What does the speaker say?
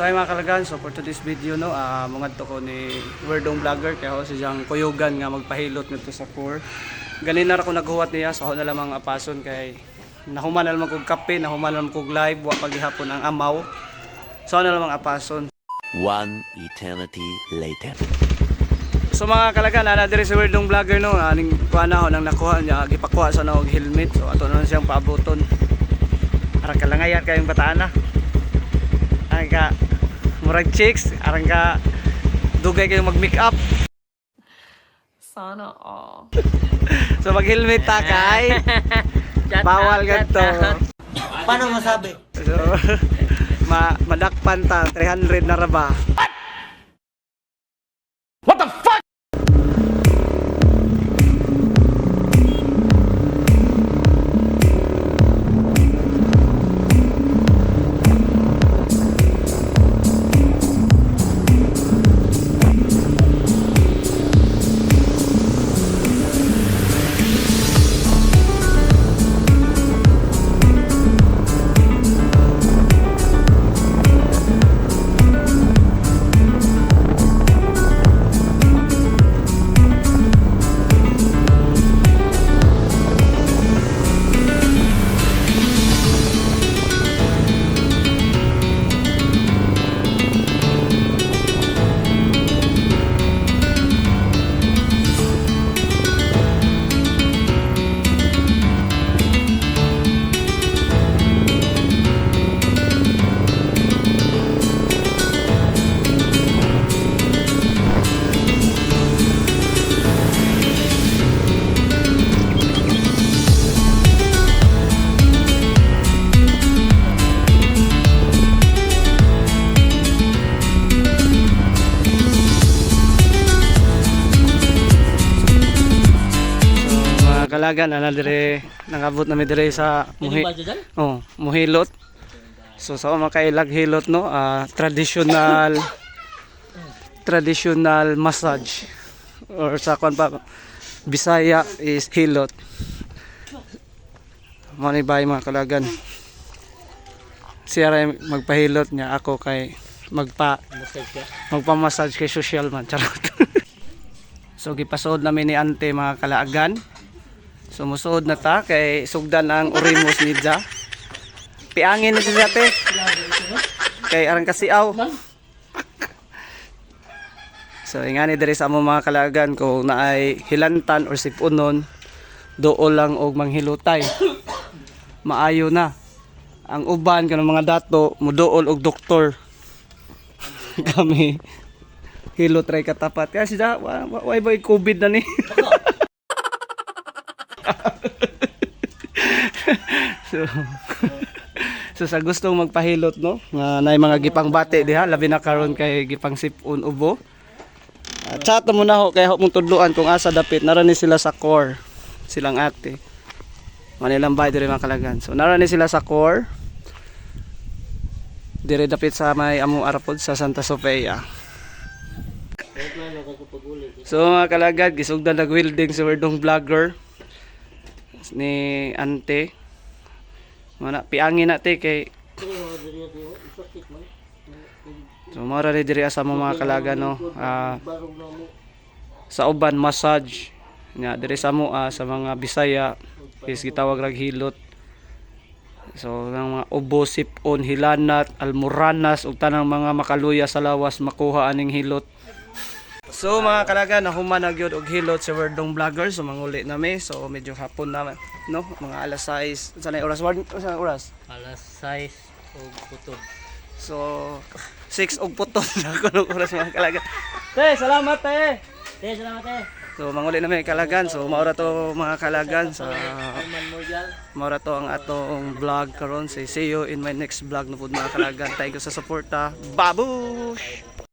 So ay mga kalagan, so for today's video no, mungad to ko ni Werdong Vlogger kaya ako siyang kuyugan nga magpahilot nito sa core. Ganin na ako naghuwat niya, so ako na lamang apason kay nahuman na lamang kog kape, nahuman na lamang kog live, wa paghihapon ang amaw. So ako na lamang apason. One eternity later. So mga kalagan, ana diri si Werdong Vlogger no, aning kuha na ako nang nakuha niya, gipakuha sa og helmet. So ato na siyang paabuton. Arang kalangayan kayong bataan na. Arang ka murag chicks, arang ka dugay kayong mag-make up. Sana all. So mag-helmet ta kay bawal ganto. Paano masabi? So madakpan ta 300 na ra ba? What the fuck? Kalagan ana dire nangabot na mi dire sa muhilot. So sa makailag hilot no, traditional massage or sa kwan pa Bisaya is hilot. Mo ni bay mga kalagan. Siya ray magpahilot niya, ako kay magpa-massage kay social man charot. So gipasod namin ni ante mga kalaagan. Sumusuod na ta kay sugdan ang Orimos Nidja. Piangin na siya te. Kay arang kasiaw. So ingani diri sa among mga kalagan kung naay hilantan or sipunon, dool lang og manghilutay. Maayo na. Ang uban kanang mga dato muduol og doktor. Kami hilot ray katapat. Kaya siya why ba COVID na ni? so sa gustong magpahilot no, nga nay mga gipang bati diha, labi na karon kay gipang sipon ubo. Chat mo na ho kay ho mong tudluan kung asa dapit narani sila sa core. Silang ate. Manilang bay dire mga kalagan. So narani sila sa core. Dire dapit sa may among arapod sa Santa Sofia. So mga kalagad, gisugdan nag-welding si Werdong Vlogger ni ante. Mana piangin na te kay so mara ni diri sa mga kalaga no, sa uban massage nya diri sa mo sa mga Bisaya is gitawag rag hilot. So ang mga ubo, sipon, hilanat, almoranas ug tanang mga makaluya sa lawas makuha aning hilot. So mga kalaga, nahuman na gyud og hilot si Werdong Vlogger. So manguli nami, so medyo hapon na no, mga alas 6. Sanay oras sa oras? Alas 6 og putod. So 6 og putod na kuno oras mga kalaga. Te, salamat te. Salamat eh. So manguli nami kalagan. So maura to mga kalagan sa maura to ang atong vlog karon. See you in my next vlog no pud mga kalagan. Thank you sa suporta. Babush.